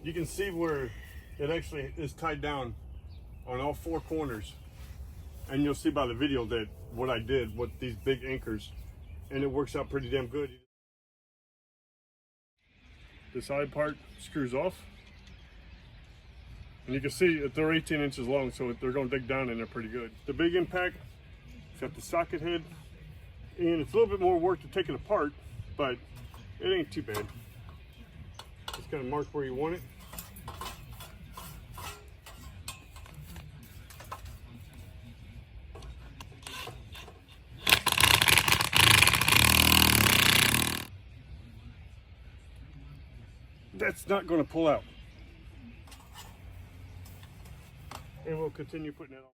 you can see where it actually is tied down on all four corners. And you'll see by the video that what I did with these big anchors, and it works out pretty damn good. The side part screws off. And you can see that they're 18 inches long, so they're going to dig down in there pretty good. The big impact, it's got the socket head, and it's a little bit more work to take it apart, but it ain't too bad. Just gotta mark where you want it. That's not going to pull out. And we'll continue putting it on.